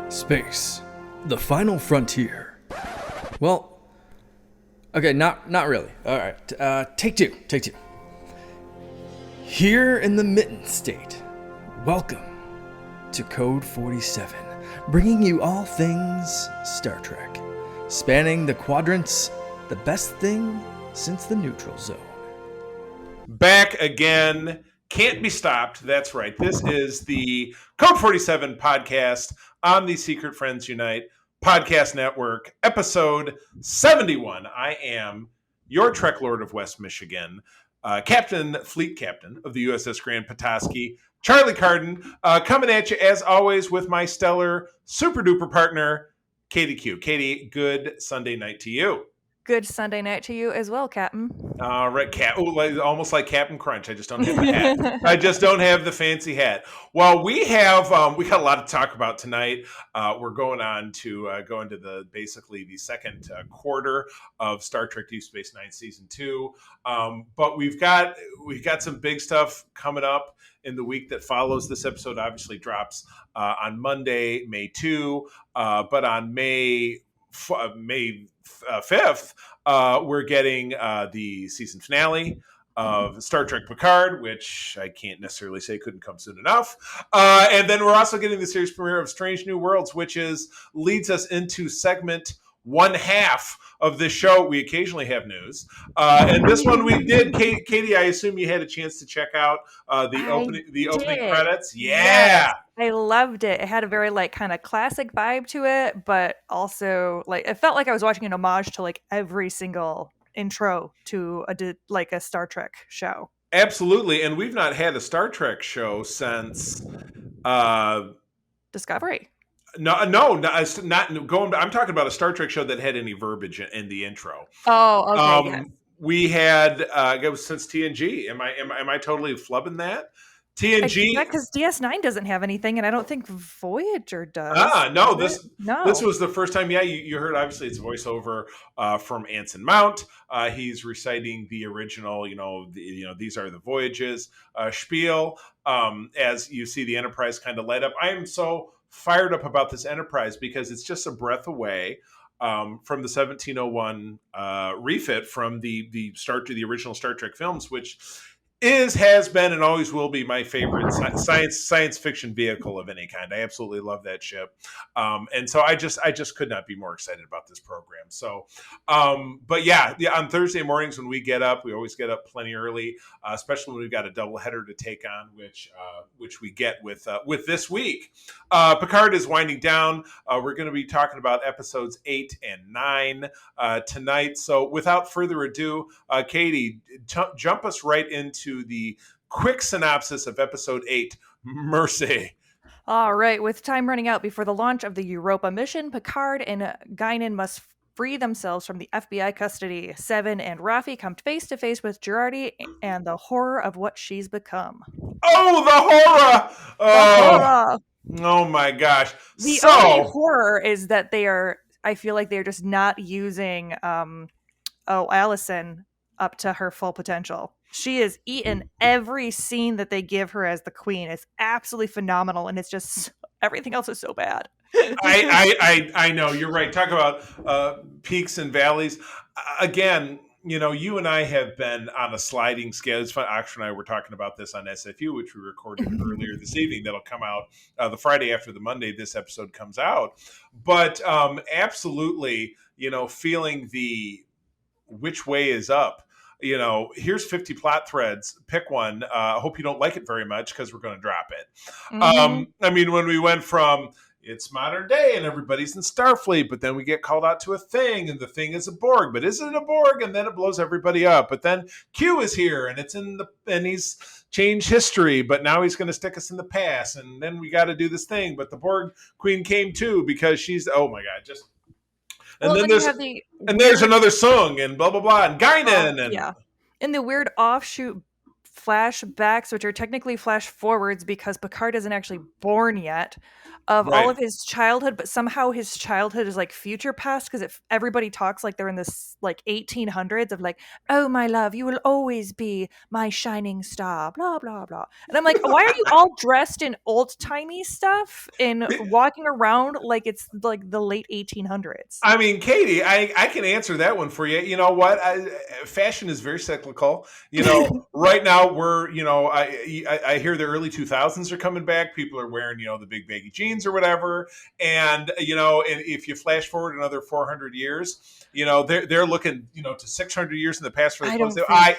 Space, the final frontier. Well, okay, not really. All right, take two. Here in the Mitten State, welcome to Code 47, bringing you all things Star Trek, spanning the quadrants, the best thing since the neutral zone. Back again, can't be stopped. That's right. This is the Code 47 podcast on the Secret Friends Unite podcast network, episode 71. I am your Trek Lord of West Michigan, Fleet Captain of the USS Grand Petoskey, Charlie Carden, coming at you as always with my stellar super duper partner, Katie Q. Katie, good Sunday night to you. Good Sunday night to you as well, Captain. All right, almost like Captain Crunch. I just don't have the hat. I just don't have the fancy hat. Well, we got a lot to talk about tonight. We're going on to go into basically the second quarter of Star Trek Deep Space Nine Season 2. But we've got some big stuff coming up in the week that follows. This episode obviously drops on Monday, May 2, but on May 5th, we're getting the season finale of Star Trek Picard, which I can't necessarily say couldn't come soon enough. And then we're also getting the series premiere of Strange New Worlds, which leads us into segment one half of this show. We occasionally have news. And this one we did. Katie, I assume you had a chance to check out the opening credits. Yeah. Yes, I loved it. It had a very kind of classic vibe to it, but also it felt like I was watching an homage to every single intro to a Star Trek show. Absolutely. And we've not had a Star Trek show since Discovery. No, not going. I'm talking about a Star Trek show that had any verbiage in the intro. Oh, okay. Yes. We had it was since TNG. Am I totally flubbing that? TNG, because DS9 doesn't have anything, and I don't think Voyager does. No. This was the first time. Yeah, you heard. Obviously, it's voiceover from Anson Mount. He's reciting the original. These are the voyages spiel. As you see the Enterprise kind of light up. I am so fired up about this Enterprise because it's just a breath away from the 1701 refit from the original Star Trek films, which has been and always will be my favorite science fiction vehicle of any kind. I absolutely love that ship, and so I just could not be more excited about this program. So, but yeah, on Thursday mornings when we get up, we always get up plenty early, especially when we've got a doubleheader to take on, which we get with this week. Picard is winding down. We're going to be talking about episodes 8 and 9 tonight. So, without further ado, Katie, jump us right into the quick synopsis of episode 8, Mercy. All right. With time running out before the launch of the Europa mission, Picard and Guinan must free themselves from the FBI custody. Seven and Raffi come face to face with Jurati and the horror of what she's become. Oh, the horror! Oh my gosh. The only horror is that I feel like they're just not using Allison up to her full potential. She is eaten every scene that they give her as the queen. It's absolutely phenomenal, and it's just everything else is so bad. I know, you're right. Talk about peaks and valleys. Again, you and I have been on a sliding scale. It's fun. Akshay and I were talking about this on SFU, which we recorded earlier this evening. That'll come out the Friday after the Monday this episode comes out. But absolutely, feeling the which way is up. Here's 50 plot threads. Pick one. I hope you don't like it very much because we're going to drop it. Mm-hmm. When we went from it's modern day and everybody's in Starfleet, but then we get called out to a thing and the thing is a Borg, but is it a Borg? And then it blows everybody up. But then Q is here and and he's changed history, but now he's going to stick us in the past. And then we got to do this thing. But the Borg queen came too because she's, oh my God, just. And then there's another song and blah, blah, blah, and Guinan. Yeah. And the weird offshoot flashbacks, which are technically flash forwards because Picard isn't actually born yet, of all of his childhood, but somehow his childhood is like future past because everybody talks like they're in this like 1800s of like, oh my love, you will always be my shining star, blah blah blah. And I'm like, why are you all dressed in old timey stuff and walking around like it's like the late 1800s? I mean, Katie, I can answer that one for you. You know what? Fashion is very cyclical. You know, right now we're, you know, I hear the early 2000s are coming back. People are wearing, you know, the big baggy jeans or whatever. And, you know, and if you flash forward another 400 years, you know, they're looking, you know, to 600 years in the past for the clothes. I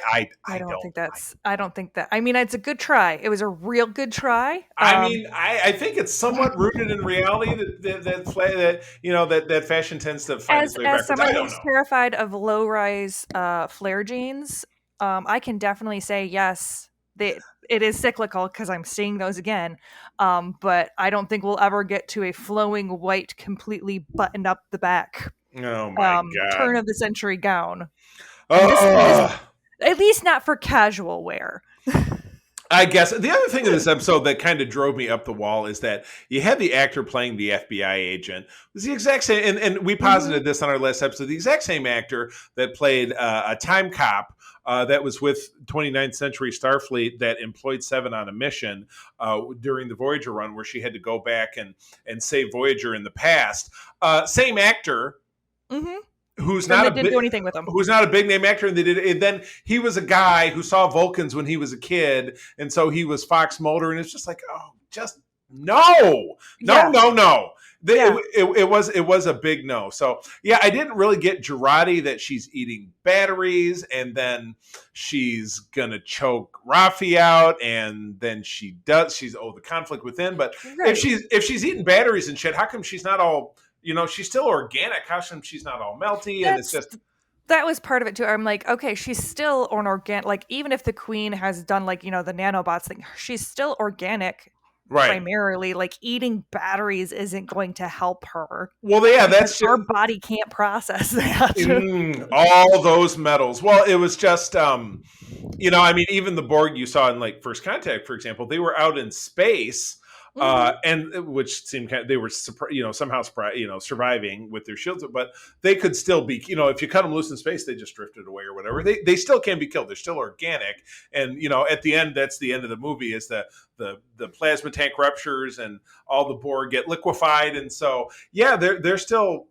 don't think that. I mean, it's a good try. It was a real good try. I mean, I think it's somewhat rooted in reality that you know that fashion tends to find its way backwards. As someone who's terrified of low-rise flare jeans, I can definitely say yes. It is cyclical because I'm seeing those again. But I don't think we'll ever get to a flowing white, completely buttoned up the back. Oh my God. Turn of the century gown. At least not for casual wear. I guess the other thing in this episode that kind of drove me up the wall is that you had the actor playing the FBI agent. It was the exact same, and we posited this on our last episode, the exact same actor that played a time cop that was with 29th Century Starfleet that employed Seven on a mission during the Voyager run where she had to go back and save Voyager in the past. Same actor. Mm-hmm. Who's not didn't do anything with him. Who's not a big name actor, and they did. And then he was a guy who saw Vulcans when he was a kid, and so he was Fox Mulder, and it's just like, oh, just no. It was a big no. So yeah, I didn't really get Jurati that she's eating batteries, and then she's gonna choke Rafi out, and then she's the conflict within. But if she's eating batteries and shit, how come she's not all? You know, she's still organic. How come she's not all melty? And it's just that was part of it too. I'm like, okay, she's still an organic. Like, even if the Queen has done like, you know, the nanobots thing, she's still organic. Primarily, like eating batteries isn't going to help her. Well, yeah, that's her body can't process that. All those metals. Well, it was just, you know, I mean, even the Borg you saw in like First Contact, for example, they were out in space. And which seemed they were, you know, somehow, you know, surviving with their shields, but they could still be, you know, if you cut them loose in space, they just drifted away or whatever. They still can be killed. They're still organic. And, you know, at the end, that's the end of the movie is the plasma tank ruptures and all the Borg get liquefied. And so, yeah, they're still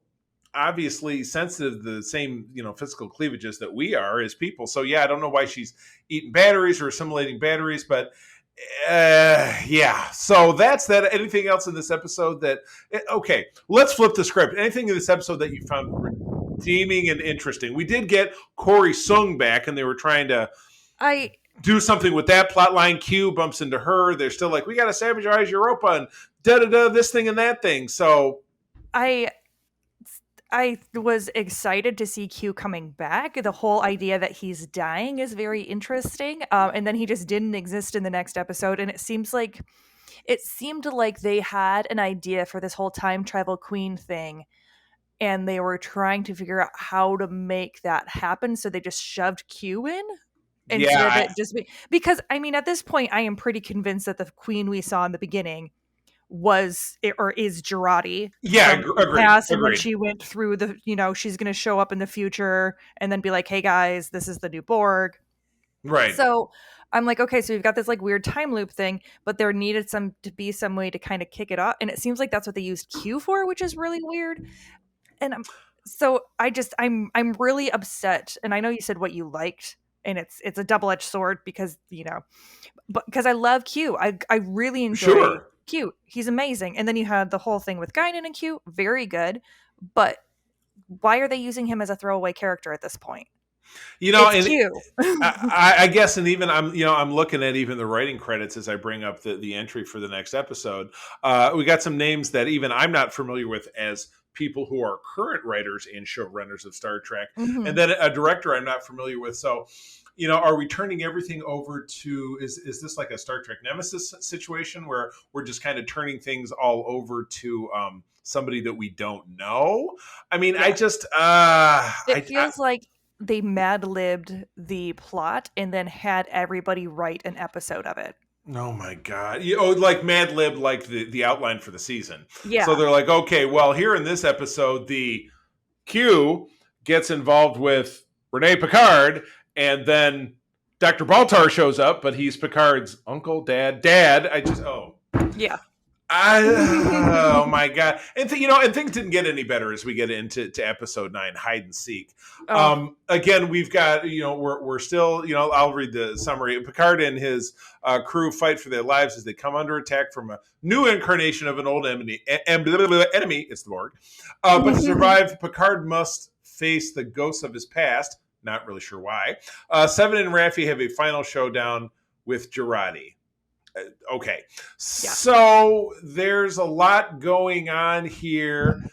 obviously sensitive to the same, you know, physical cleavages that we are as people. So, yeah, I don't know why she's eating batteries or assimilating batteries, but yeah, so that's that. Anything else in this episode okay, let's flip the script. Anything in this episode that you found redeeming and interesting? We did get Corey Sung back, and they were trying to do something with that plot line. Q bumps into her. They're still like, we got to sabotage Europa and da-da-da, this thing and that thing. So I was excited to see Q coming back. The whole idea that he's dying is very interesting. And then he just didn't exist in the next episode. And it seemed like they had an idea for this whole time travel queen thing. And they were trying to figure out how to make that happen. So they just shoved Q in. Instead of it just because, I mean, at this point, I am pretty convinced that the queen we saw in the beginning is Jurati. Yeah, agreed. And when she went through the, you know, she's going to show up in the future and then be like, hey guys, this is the new Borg. Right. So I'm like, okay, so we've got this like weird time loop thing, but there needed to be some way to kind of kick it off. And it seems like that's what they used Q for, which is really weird. And I'm really upset. And I know you said what you liked, and it's a double-edged sword because, you know, but because I love Q. I really enjoy Q. He's amazing. And then you had the whole thing with Guinan and Q, very good. But why are they using him as a throwaway character at this point? You know, it's and Q. I guess, and even I'm looking at even the writing credits as I bring up the entry for the next episode. We got some names that even I'm not familiar with as people who are current writers and showrunners of Star Trek, and then a director I'm not familiar with. So, you know, are we turning everything over to, is this like a Star Trek Nemesis situation where we're just kind of turning things all over to somebody that we don't know? I mean, yeah. It feels like they mad-libbed the plot and then had everybody write an episode of it. Oh my God. Like Mad Lib, like the outline for the season. Yeah. So they're like, okay, well, here in this episode, the Q gets involved with Rene Picard, and then Dr. Baltar shows up, but he's Picard's uncle, dad. Yeah. Oh my God. And and things didn't get any better as we get into episode 9, Hide and Seek. Again, we've got, we're still, I'll read the summary. Picard and his crew fight for their lives as they come under attack from a new incarnation of an old enemy. It's the Borg. But to survive, Picard must face the ghosts of his past. Not really sure why. Seven and Raffi have a final showdown with Jurati. Okay. Yeah. So there's a lot going on here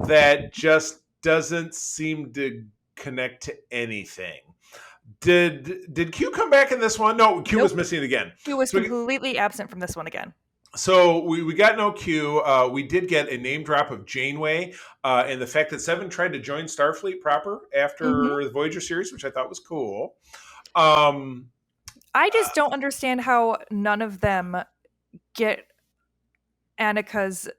that just doesn't seem to connect to anything. Did Q come back in this one? No, Q was missing it again. Q was completely absent from this one again. So we got no Q. We did get a name drop of Janeway and the fact that Seven tried to join Starfleet proper after the Voyager series, which I thought was cool. I just don't understand how none of them get Annika's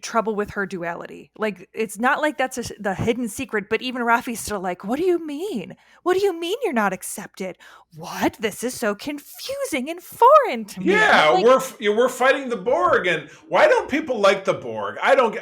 trouble with her duality. Like, it's not like that's the hidden secret, but even Raffi's still like, what do you mean? What do you mean you're not accepted? What? This is so confusing and foreign to me. Yeah, we're fighting the Borg, and why don't people like the Borg? I don't.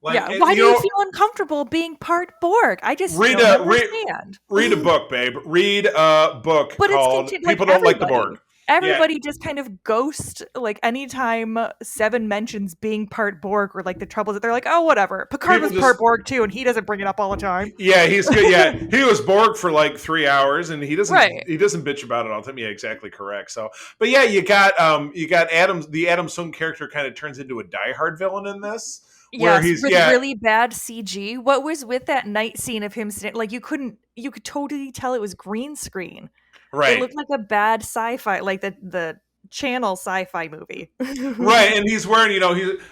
Why do you feel uncomfortable being part Borg? I just don't understand. Read a book, babe. Read a book called People Don't Like the Borg. Everybody just kind of ghost, anytime Seven mentions being part Borg or the troubles that they're like, oh, whatever. Picard was part Borg too, and he doesn't bring it up all the time. Yeah, he's good. Yeah, he was Borg for 3 hours, and he doesn't bitch about it all the time. Yeah, exactly correct. So, but yeah, you got Adam. The Adam Sung character kind of turns into a diehard villain in this. Yes, with really bad CG. What was with that night scene of him sitting? You could totally tell it was green screen. Right. It looked like a bad sci-fi, the channel sci-fi movie. Right, and he's wearing,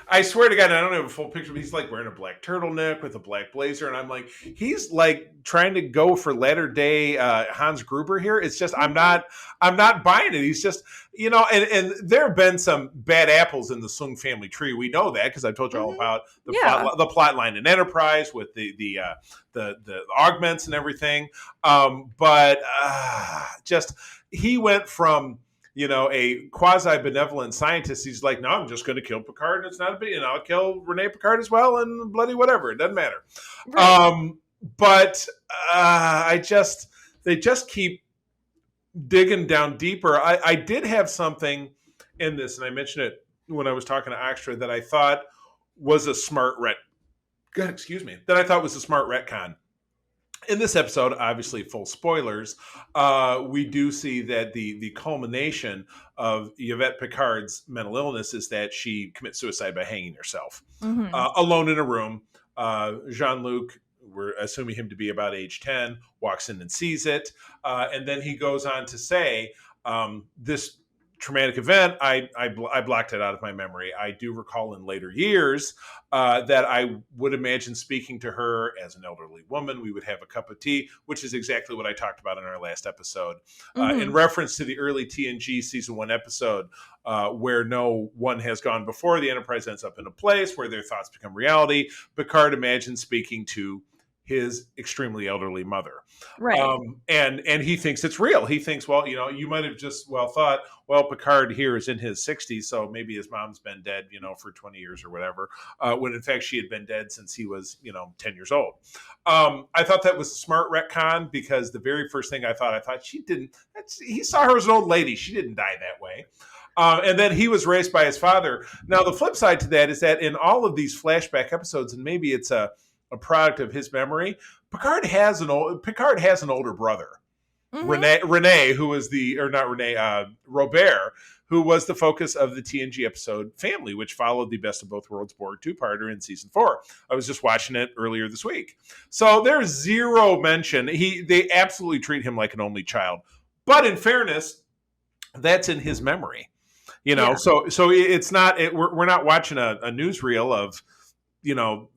I swear to God, I don't have a full picture, but he's wearing a black turtleneck with a black blazer, and I'm like, he's trying to go for latter day Hans Gruber here. It's just, I'm not buying it. He's just, and there have been some bad apples in the Sung family tree. We know that because I've told you all about the plot line in Enterprise with the augments and everything. But just, he went from, a quasi-benevolent scientist. He's like, no, I'm just going to kill Picard, and it's not a big, I'll kill Rene Picard as well, and bloody whatever. It doesn't matter. Right. But they just keep digging down deeper. I did have something in this, and I mentioned it when I was talking to Extra, that I thought was a smart retcon. In this episode, obviously full spoilers, we do see that the culmination of Yvette Picard's mental illness is that she commits suicide by hanging herself. Alone in a room. Jean-Luc, we're assuming him to be about age 10, walks in and sees it. And then he goes on to say, this traumatic event, I blocked it out of my memory. I do recall in later years that I would imagine speaking to her as an elderly woman. We would have a cup of tea, which is exactly what I talked about in our last episode. In reference to the early TNG season 1 episode, where no one has gone before, the Enterprise ends up in a place where their thoughts become reality. Picard imagines speaking to his extremely elderly mother. Right. And he thinks it's real. He thinks, well, you might have just thought, well, Picard here is in his 60s, so maybe his mom's been dead, for 20 years or whatever, when in fact she had been dead since he was, 10 years old. I thought that was a smart retcon, because the very first thing I thought he saw her as an old lady. She didn't die that way. And then he was raised by his father. Now, the flip side to that is that in all of these flashback episodes, and maybe it's a product of his memory, Picard has an older brother, Rene, who was Robert, who was the focus of the TNG episode Family, which followed the Best of Both Worlds Borg two-parter in season 4. I was just watching it earlier this week. So there's zero mention. They absolutely treat him like an only child. But in fairness, that's in his memory. So it's not, we're not watching a newsreel of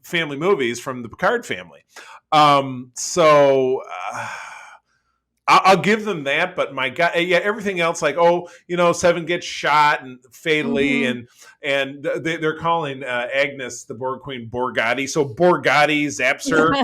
family movies from the Picard family. I'll give them that, but my God, yeah, everything else, like, Seven gets shot and fatally, and they're calling Agnes, the Borg Queen, Borgatti. So Borgatti zaps her.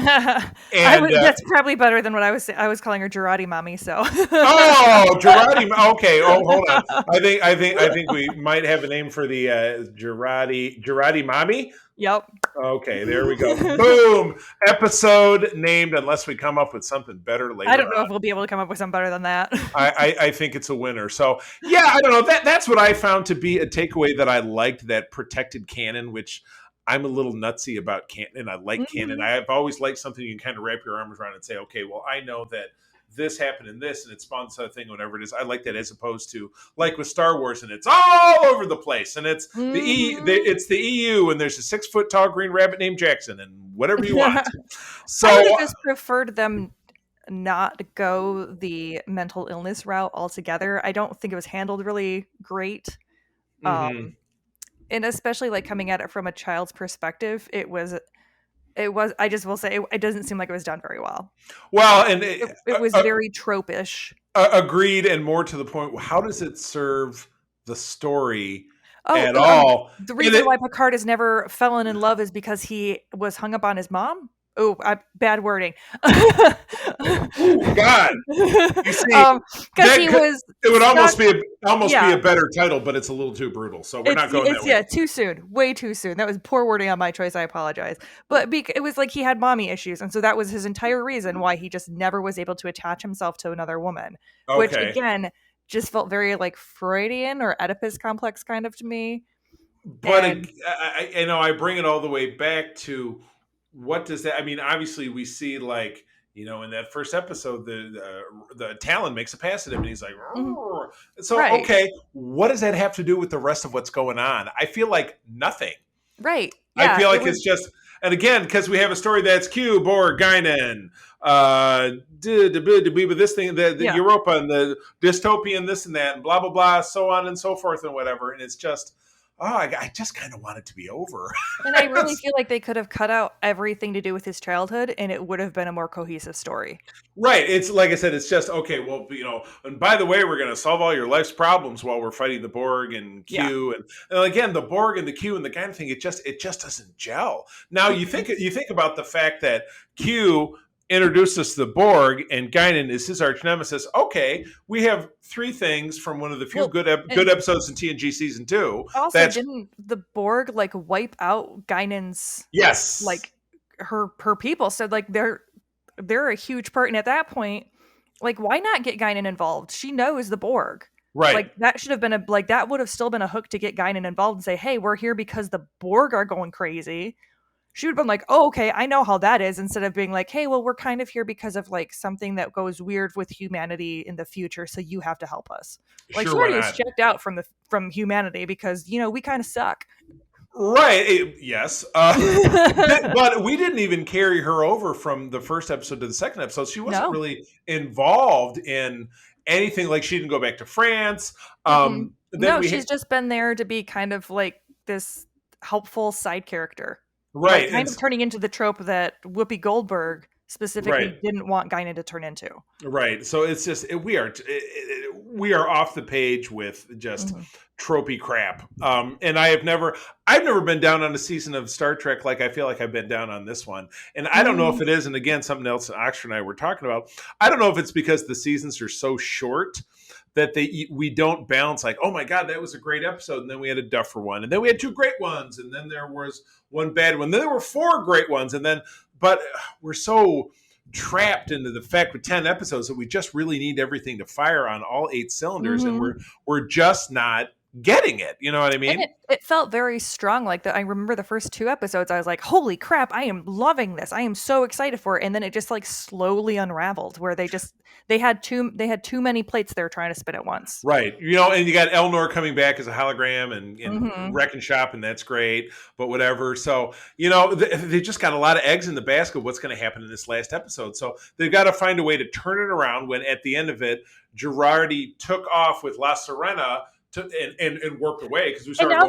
And that's probably better than what I was saying. I was calling her Jurati-Mommy. So. Jurati. Okay. Oh, hold on. I think we might have a name for the Jurati-Mommy. Yep. Okay, there we go. Boom! Episode named, unless we come up with something better later. I don't know if we'll be able to come up with something better than that. I think it's a winner. So, yeah, I don't know. That's what I found to be a takeaway that I liked, that protected canon, which I'm a little nutsy about canon. I like canon. I've always liked something you can kind of wrap your arms around and say, okay, well, I know that this happened in this and it spawns a thing, whatever it is. I like that, as opposed to like with Star Wars, and it's all over the place, and it's it's the EU, and there's a 6 foot tall green rabbit named Jackson, and whatever you want. So I would have just preferred them not go the mental illness route altogether. I don't think it was handled really great. And especially like coming at it from a child's perspective, it was, I just will say, it doesn't seem like it was done very well. Well, and it was very trope-ish. Agreed, and more to the point, how does it serve the story at all? The reason why Picard has never fallen in love is because he was hung up on his mom. Oh, bad wording. Oh, God. You see, because he was. It would almost be a better title, but it's a little too brutal. So we're not going that way. Yeah, too soon. Way too soon. That was poor wording on my choice. I apologize. But it was like he had mommy issues. And so that was his entire reason why he just never was able to attach himself to another woman. Okay. Which, again, just felt very like Freudian or Oedipus complex kind of to me. But I bring it all the way back to, what does that? I mean, obviously we see, like, in that first episode, the Talon makes a pass at him, and he's like, so right. Okay, what does that have to do with the rest of what's going on? I feel like nothing. Right. Yeah, I feel like it's just, and again, because we have a story that's Q, Borg, Guinan, with this thing, the Europa and the dystopian, this and that, and blah blah blah, so on and so forth and whatever, and it's just. I just kind of want it to be over. And I really feel like they could have cut out everything to do with his childhood, and it would have been a more cohesive story. Right. It's like I said, it's just, okay, well, and by the way, we're going to solve all your life's problems while we're fighting the Borg and Q. Yeah. And again, the Borg and the Q and the kind of thing, it just doesn't gel. Now, you think about the fact that Q introduced us to the Borg, and Guinan is his arch nemesis. Okay, we have 3 things from one of the few good episodes in TNG season 2. Also, didn't the Borg like wipe out Guinan's like her people? So like they're a huge part, and at that point, like, why not get Guinan involved? She knows the Borg. Right. Like that should have been that would have still been a hook to get Guinan involved and say, hey, we're here because the Borg are going crazy. She would have been like, oh, okay, I know how that is, instead of being like, hey, well, we're kind of here because of like something that goes weird with humanity in the future, so you have to help us. Like, she already is checked out from humanity because, we kind of suck. Right. Yes. But we didn't even carry her over from the first episode to the second episode. She wasn't really involved in anything. Like, she didn't go back to France. She's just been there to be kind of like this helpful side character. Right. Like, kind of turning into the trope that Whoopi Goldberg specifically didn't want Guinan to turn into. Right. So it's just, we are off the page with just tropey crap. And I've never been down on a season of Star Trek like I feel like I've been down on this one. And I don't know if it is, and again, something else Oxford and I were talking about, I don't know if it's because the seasons are so short that we don't balance, like, oh my God, that was a great episode, and then we had a duffer one, and then we had 2 great ones, and then there was one bad one, then there were 4 great ones, but we're so trapped into the fact with 10 episodes that we just really need everything to fire on all 8 cylinders, and we're just not getting it. You know what I mean? And it felt very strong. Like that. I remember the first 2 episodes, I was like, holy crap, I am loving this. I am so excited for it. And then it just like slowly unraveled, where they had too many plates they were trying to spin at once. Right. And you got Elnor coming back as a hologram and Wreck and Shop, and that's great, but whatever. So, they just got a lot of eggs in the basket of what's going to happen in this last episode. So they've got to find a way to turn it around when at the end of it, Girardi took off with La Serena and warped away because we And started. now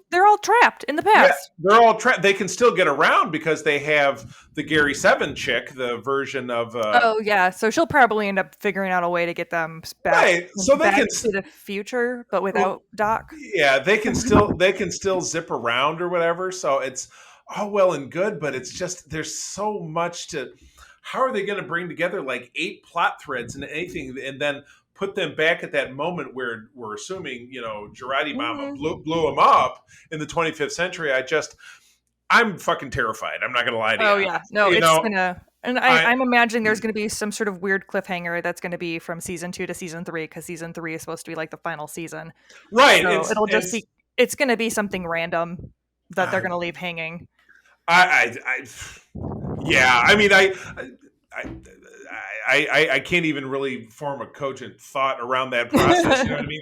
they're all trapped in the past. Yeah, they're all trapped. They can still get around because they have the Gary 7 chick, the version of. Oh yeah, so she'll probably end up figuring out a way to get them back. Right, so they can to the future, but without Doc. Yeah, they can still zip around or whatever. So it's all well and good, but it's just there's so much to. How are they going to bring together like 8 plot threads and anything, and then put them back at that moment where we're assuming, Jurati-Mommy blew them up in the 25th century? I'm fucking terrified. I'm not going to lie to you. Oh yeah, no, gonna. And I'm imagining there's going to be some sort of weird cliffhanger that's going to be from season 2 to season 3 because season 3 is supposed to be like the final season, right? So it's going to be something random that they're going to leave hanging. Yeah, I mean, I can't even really form a cogent thought around that process. You know what I mean?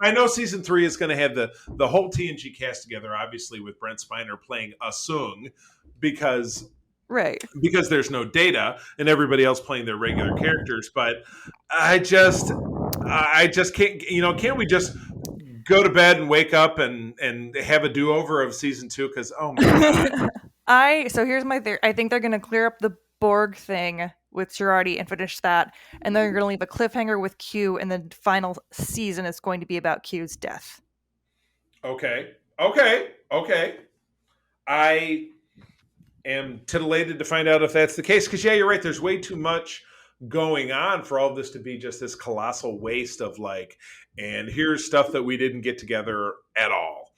I know season 3 is going to have the whole TNG cast together, obviously with Brent Spiner playing Asung, because there's no Data and everybody else playing their regular characters. But I just can't. Can't we just go to bed and wake up and have a do-over of season 2? Because oh my god. So here's my theory. I think they're going to clear up the Borg thing with Jurati and finish that, and they're going to leave a cliffhanger with Q, and the final season is going to be about Q's death. Okay. I am titillated to find out if that's the case, because you're right, there's way too much going on for all this to be just this colossal waste of and here's stuff that we didn't get together at all.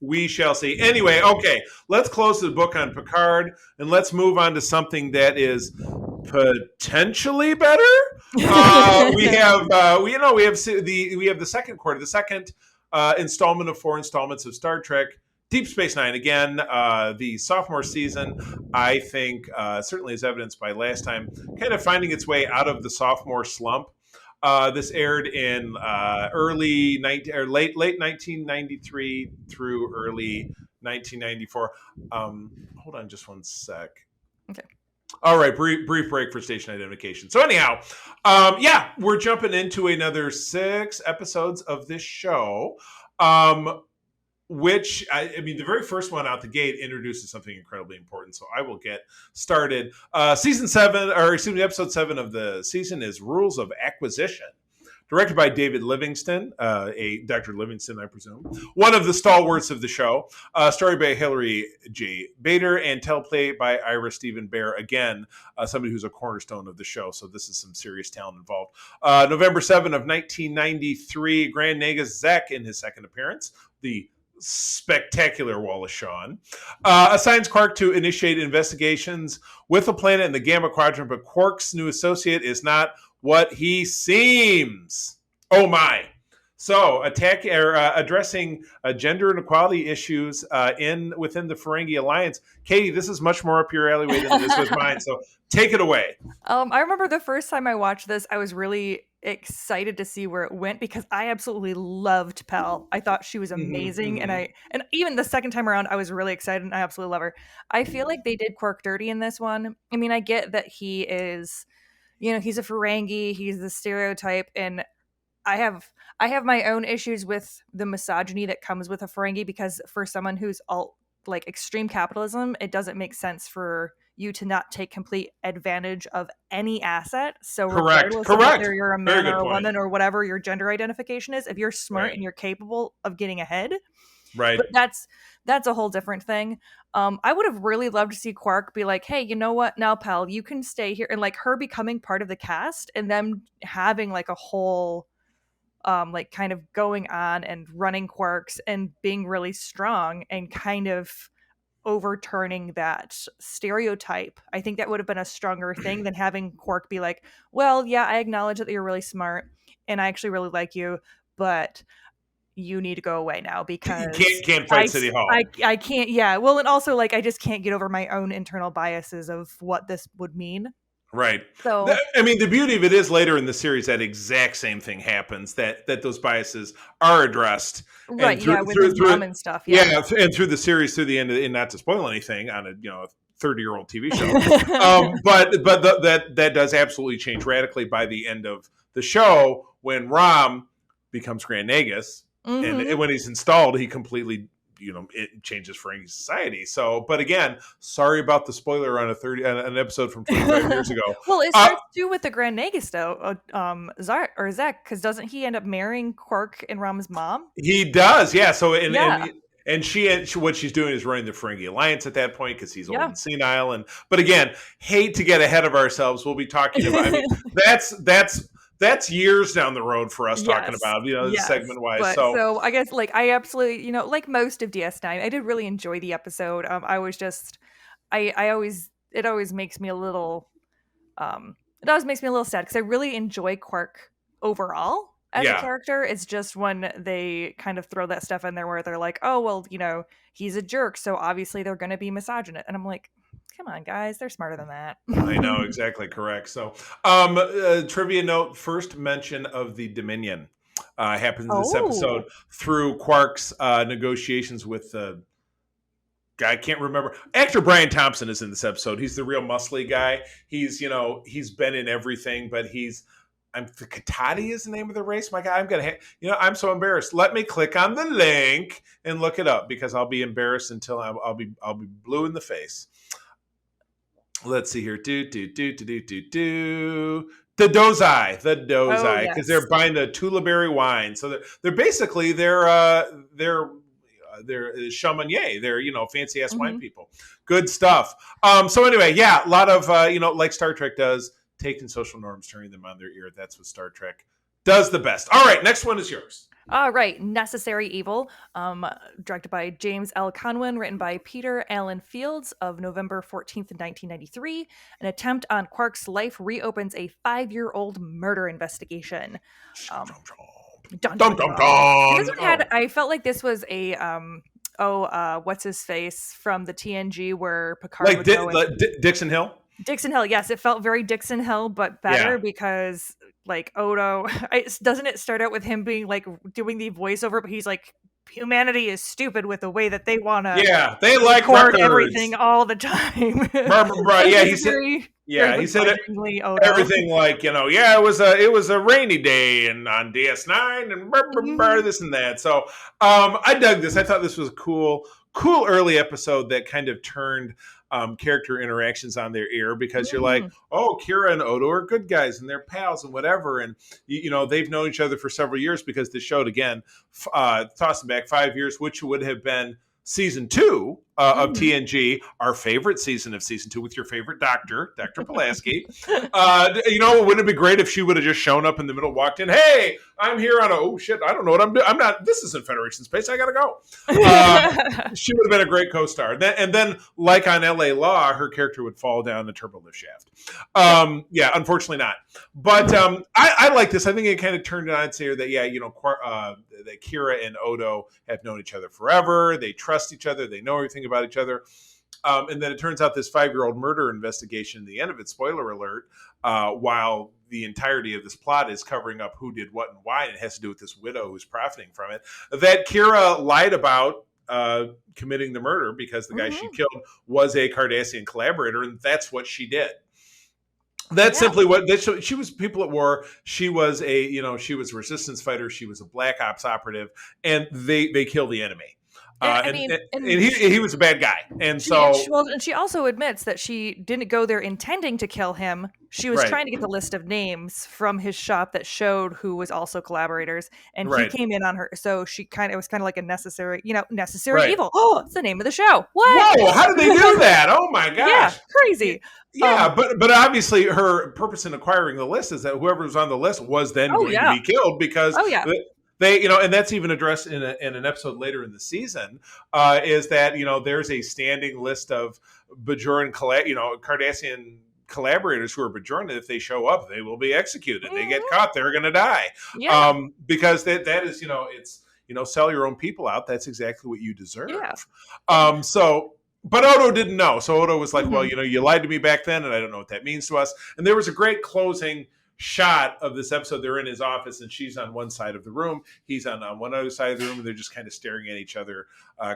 We shall see. Anyway, okay, let's close the book on Picard and let's move on to something that is potentially better. We have the second quarter, the second installment of 4 installments of Star Trek Deep Space Nine. Again, the sophomore season, I think, certainly as evidenced by last time, kind of finding its way out of the sophomore slump. This aired in late 1993 through early 1994. Hold on just one sec. Okay. All right, brief break for station identification. So anyhow, we're jumping into another 6 episodes of this show. Which, the very first one out the gate introduces something incredibly important. So I will get started. Episode 7 of the season is Rules of Acquisition. Directed by David Livingston, a Dr. Livingston, I presume. One of the stalwarts of the show. Story by Hilary J. Bader and teleplay by Ira Stephen Bear. Again, somebody who's a cornerstone of the show. So this is some serious talent involved. November 7 of 1993, Grand Nagus Zek in his second appearance. The spectacular Wallace Shawn assigns Quark to initiate investigations with a planet in the Gamma Quadrant, but Quark's new associate is not what he seems. Oh my. So addressing gender inequality issues within the Ferengi Alliance. Katie, this is much more up your alleyway than this was mine, so take it away. I remember the first time I watched this, I was really excited to see where it went because I absolutely loved Pell. I thought she was amazing, and even the second time around, I was really excited, and I absolutely love her. I feel like they did Quark dirty in this one. I mean, I get that he is, he's a Ferengi, he's the stereotype, and I have my own issues with the misogyny that comes with a Ferengi, because for someone who's extreme capitalism, it doesn't make sense for you to not take complete advantage of any asset. So regardless of whether you're a man or a woman or whatever your gender identification is, if you're smart and you're capable of getting ahead, right? But that's a whole different thing. I would have really loved to see Quark be like, hey, you know what? Now, pal, you can stay here, and her becoming part of the cast and them having a whole kind of going on and running Quarks and being really strong and kind of overturning that stereotype. I think that would have been a stronger thing than having Quark be like, well, yeah, I acknowledge that you're really smart and I actually really like you, but you need to go away now because you can't fight City Hall. I can't. Yeah. Well, and also I just can't get over my own internal biases of what this would mean. Right. So, the beauty of it is later in the series that exact same thing happens, that those biases are addressed. Right. With his mom and stuff. Yeah. And through the series, through the end, and not to spoil anything on a 30-year-old TV show, but that does absolutely change radically by the end of the show, when Rom becomes Grand Nagus, and when he's installed, he completely, it changes Ferengi society. So, but again, sorry about the spoiler on an episode from 25 years ago. Well, it starts too with the Grand Nagus though, Zach, because doesn't he end up marrying Quark and Rom's mom? He does, yeah. So, and she what she's doing is running the Ferengi Alliance at that point because he's old and senile. But again, hate to get ahead of ourselves. We'll be talking about. I mean, that's years down the road for us talking about, segment wise. So I guess I absolutely, like most of DS9, I did really enjoy the episode. I was just, it always makes me a little, sad because I really enjoy Quark overall as a character. It's just when they kind of throw that stuff in there where they're like, oh, well, he's a jerk, so obviously they're going to be misogynist. And I'm like, come on, guys, they're smarter than that. I know, exactly correct. So, trivia note, first mention of the Dominion happens in this episode through Quark's negotiations with the guy. I can't remember. Actor Brian Thompson is in this episode. He's the real muscly guy. He's been in everything, but the Katati is the name of the race. My God, I'm so embarrassed. Let me click on the link and look it up because I'll be embarrassed until I'll be blue in the face. Let's see here. The Dozai, because they're buying the Tulaberry wine. So they're basically they're Chamonix. They're fancy ass wine people. Good stuff. So anyway, a lot of like Star Trek does, taking social norms, turning them on their ear. That's what Star Trek does the best. All right, next one is yours. All right, Necessary Evil, directed by James L. Conwin, written by Peter Allen Fields of November 14th, 1993. An attempt on Quark's life reopens a 5-year-old murder investigation. This one had, I felt like this was a, what's his face from the TNG where Picard Dixon Hill? Dixon Hill, yes. It felt very Dixon Hill, but better because Odo, doesn't it start out with him being doing the voiceover, but he's like, humanity is stupid with the way that they want to they like record everything all the time. He said everything it was a rainy day and on DS9 and this and that. So I dug this. I thought this was a cool early episode that kind of turned character interactions on their ear because you're like, oh, Kira and Odo are good guys and they're pals and whatever. And, they've known each other for several years because the show, again, tossing back 5 years, which would have been season 2 of TNG, our favorite season of season 2 with your favorite Dr. Pulaski. Wouldn't it be great if she would have just shown up in the middle, walked in, hey, I'm here on oh shit, I don't know what I'm doing. This isn't Federation space. I got to go. She would have been a great co-star. And then like on LA Law, her character would fall down the turbo lift shaft. Unfortunately not. But I like this. I think it kind of turned it on to that, that Kira and Odo have known each other forever. They trust each other. They know everything about each other. And then it turns out this 5-year-old murder investigation, the end of it, spoiler alert, while the entirety of this plot is covering up who did what and why, and it has to do with this widow who's profiting from it, that Kira lied about committing the murder because the guy she killed was a Cardassian collaborator, and that's what she did. That's simply what she was. People at war. She was she was a resistance fighter. She was a black ops operative, and they killed the enemy. He was a bad guy, and she also admits that she didn't go there intending to kill him. She was trying to get the list of names from his shop that showed who was also collaborators, and he came in on her. So it was kind of like a necessary evil. Oh, it's the name of the show. What? Whoa! How did they do that? Oh my gosh! Yeah, crazy. Yeah, but obviously her purpose in acquiring the list is that whoever was on the list was then going to be killed because they, and that's even addressed in an episode later in the season, is that, there's a standing list of Bajoran, Cardassian collaborators who are Bajoran. If they show up, they will be executed. They get caught, they're going to die. Yeah. Because that is, it's, sell your own people out. That's exactly what you deserve. Yeah. But Odo didn't know. So Odo was like, well, you lied to me back then, and I don't know what that means to us. And there was a great closing shot of this episode. They're in his office, and she's on one side of the room. He's on one other side of the room, and they're just kind of staring at each other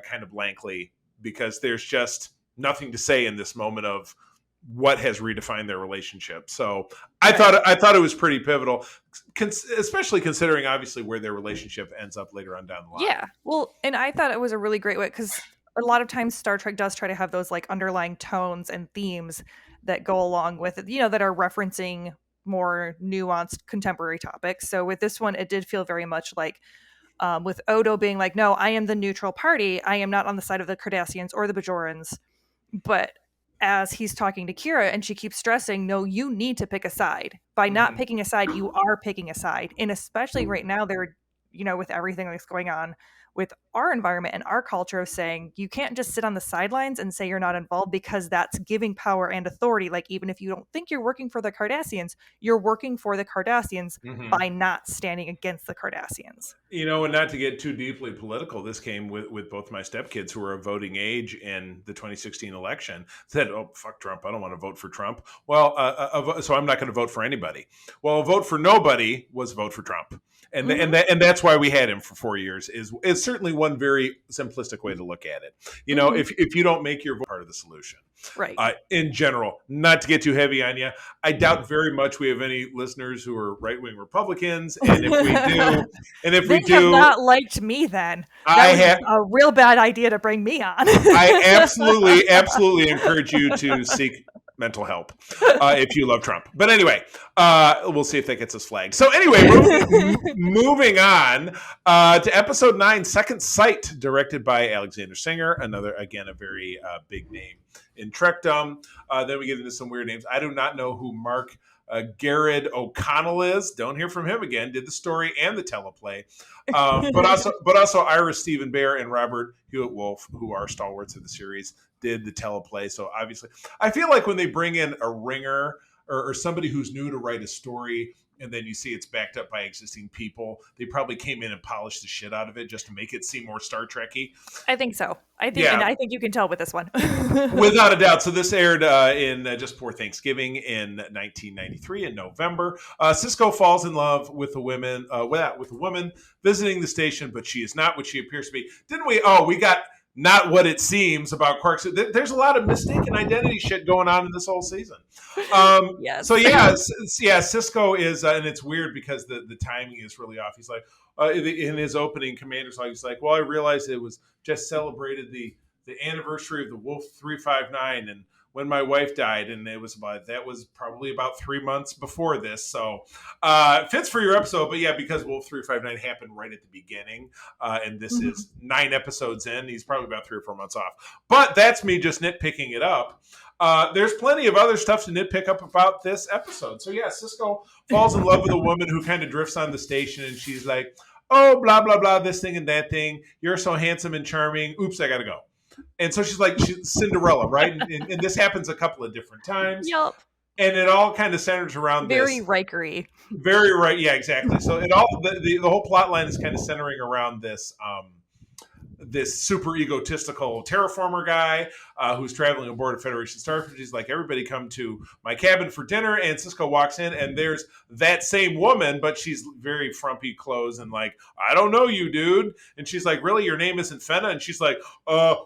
kind of blankly because there's just nothing to say in this moment of what has redefined their relationship. So I thought it was pretty pivotal, especially considering obviously where their relationship ends up later on down the line. Yeah. Well, and I thought it was a really great way because a lot of times Star Trek does try to have those like underlying tones and themes that go along with it, that are referencing more nuanced contemporary topics. So with this one, it did feel very much like with Odo being like, no, I am the neutral party. I am not on the side of the Cardassians or the Bajorans. But as he's talking to Kira and she keeps stressing, no, you need to pick a side. By not picking a side, you are picking a side. And especially right now, they're, with everything that's going on with our environment and our culture of saying you can't just sit on the sidelines and say you're not involved because that's giving power and authority. Like, even if you don't think you're working for the Cardassians, you're working for the Cardassians by not standing against the Cardassians. And not to get too deeply political, this came with both my stepkids who were of voting age in the 2016 election. Said, oh, fuck Trump. I don't want to vote for Trump. Well, so I'm not going to vote for anybody. Well, a vote for nobody was a vote for Trump. And and that's why we had him for 4 years. Is certainly one very simplistic way to look at it. If you don't make your vote part of the solution, right? In general, not to get too heavy on you, I doubt very much we have any listeners who are right wing Republicans. And if we do, have not liked me, then that was a real bad idea to bring me on. I absolutely encourage you to seek mental help if you love Trump. But anyway, we'll see if that gets us flagged. So anyway, moving on to episode 9, Second Sight, directed by Alexander Singer, another, again, a very big name in Trekdom. Then we get into some weird names. I do not know who Mark Garrett O'Connell is. Don't hear from him again. Did the story and the teleplay. But also Ira Stephen Bear and Robert Hewitt Wolf, who are stalwarts of the series, did the teleplay. So obviously, I feel like when they bring in a ringer or somebody who's new to write a story, and then you see it's backed up by existing people, they probably came in and polished the shit out of it just to make it seem more Star Trek-y. I think so. And I think you can tell with this one. Without a doubt. So this aired in just before Thanksgiving in 1993 in November. Sisko falls in love with a woman visiting the station, but she is not what she appears to be. Didn't we? Oh, we got not what it seems about Quark. There's a lot of mistaken identity shit going on in this whole season. Yes. So Sisko is, and it's weird because the timing is really off. He's like, in his opening commander's log, he's like, well, I realized it was just celebrated the anniversary of the Wolf 359, and when my wife died, and that was probably about 3 months before this. So fits for your episode, but yeah, because Wolf 359 happened right at the beginning, and this is 9 episodes in, he's probably about 3 or 4 months off. But that's me just nitpicking it up. There's plenty of other stuff to nitpick up about this episode. So yeah, Sisko falls in love with a woman who kind of drifts on the station, and she's like, oh, blah, blah, blah, this thing and that thing. You're so handsome and charming. Oops, I got to go. And so she's Cinderella, right? And this happens a couple of different times. Yep. And it all kind of centers around very Riker-y. Very right. Yeah, exactly. So it all the whole plot line is kind of centering around this super egotistical terraformer guy who's traveling aboard a Federation starship. He's like, everybody come to my cabin for dinner. And Sisko walks in, and there's that same woman, but she's very frumpy clothes and like, I don't know you, dude. And she's like, really? Your name isn't Fenna? And she's like, I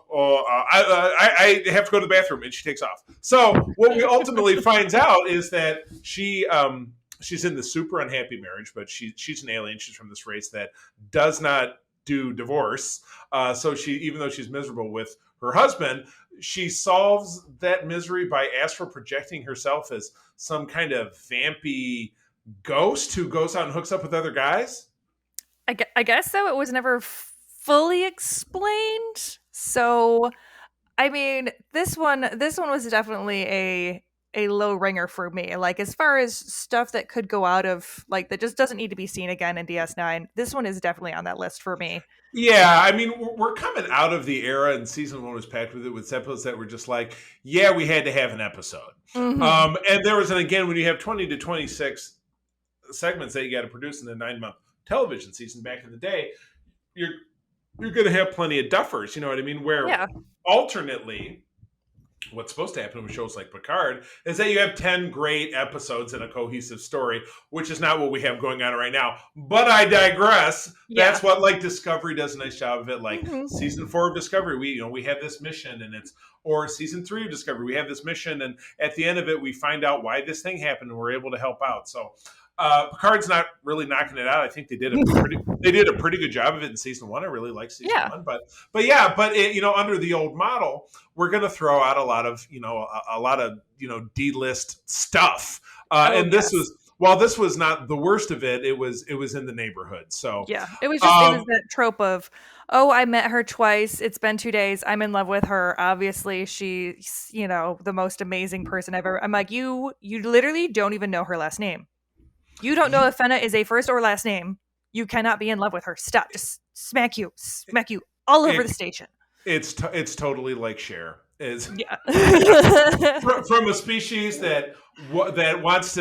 have to go to the bathroom. And she takes off. So what we ultimately finds out is that she's in the super unhappy marriage, but she's an alien. She's from this race that does not do divorce. So even though she's miserable with her husband, she solves that misery by astral projecting herself as some kind of vampy ghost who goes out and hooks up with other guys. I guess so. It was never fully explained. So, I mean, this one was definitely a low ringer for me. Like, as far as stuff that could go out of, like, that just doesn't need to be seen again in DS9, this one is definitely on that list for me. Yeah, I mean, we're coming out of the era, and season 1 was packed with episodes that were just like, yeah, we had to have an episode. And there was, and again, when you have 20 to 26 segments that you got to produce in a 9-month television season back in the day, you're going to have plenty of duffers, you know what I mean? Where alternately, what's supposed to happen with shows like Picard is that you have 10 great episodes in a cohesive story, which is not what we have going on right now. But I digress. Yeah. That's what like Discovery does a nice job of it. Like Mhm. season 4 of Discovery, we have this mission, and it's, or season 3 of Discovery, we have this mission, and at the end of it, we find out why this thing happened, and we're able to help out. So Picard's not really knocking it out. I think they did a pretty good job of it in season 1. I really like season 1, but it, under the old model, we're going to throw out a lot of D-list stuff. And this was, while this was not the worst of it, it was in the neighborhood. So yeah, it was that trope of, oh, I met her twice. It's been 2 days. I'm in love with her. Obviously, she's the most amazing person ever. I'm like, you literally don't even know her last name. You don't know if Fenna is a first or last name. You cannot be in love with her. Stop. Just smack you all over the station. It's totally like Cher. From a species that wants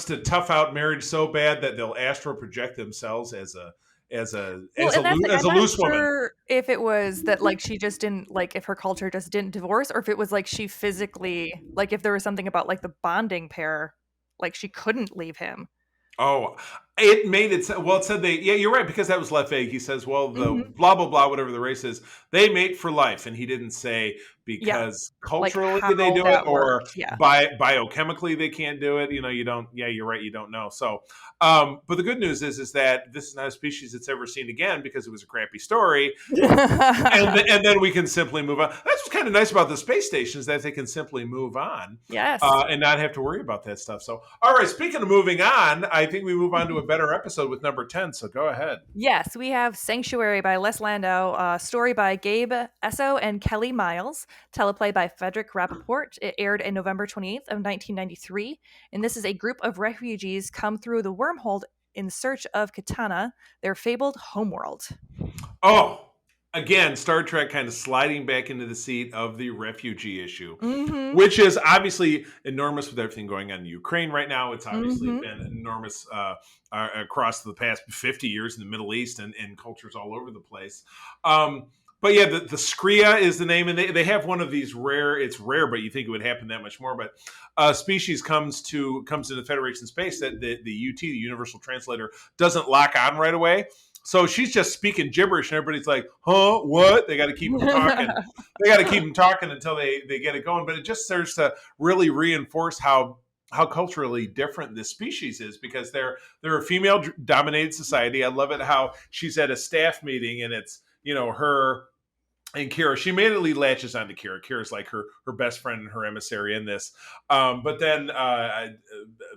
to tough out marriage so bad that they'll astral project themselves as a loose woman. If it was that like she just didn't like, if her culture just didn't divorce, or if it was like she physically, like if there was something about like the bonding pair, like she couldn't leave him. Oh, it made it. Well, it said you're right, because that was left vague. He says, well, the blah, blah, blah, whatever the race is, they mate for life. And he didn't say because culturally like they do it, or biochemically they can't do it. You don't, you're right. You don't know. So, but the good news is that this is not a species that's ever seen again, because it was a crappy story. and then we can simply move on. That's what's kind of nice about the space station, is that they can simply move on. Yes. And not have to worry about that stuff. So, all right, speaking of moving on, I think we move on to a better episode with number 10. So go ahead. Yes, we have Sanctuary by Les Landau, story by Gabe Esso and Kelly Miles, teleplay by Frederick Rappaport. It aired in November 28th of 1993. And this is a group of refugees come through the wormhole in search of Katana, their fabled homeworld. Oh, again, Star Trek kind of sliding back into the seat of the refugee issue, which is obviously enormous with everything going on in Ukraine right now. It's obviously been enormous across the past 50 years in the Middle East and cultures all over the place. But yeah, the Skria is the name, and they have one of these rare. It's rare, but you think it would happen that much more. But a species comes to the Federation space that the UT, the Universal Translator, doesn't lock on right away. So she's just speaking gibberish, and everybody's like, huh, what? They got to keep them talking. They got to keep them talking until they get it going. But it just serves to really reinforce how culturally different this species is, because they're a female-dominated society. I love it how she's at a staff meeting, and it's, her and Kira. She immediately latches onto Kira. Kira's like her best friend and her emissary in this. But then I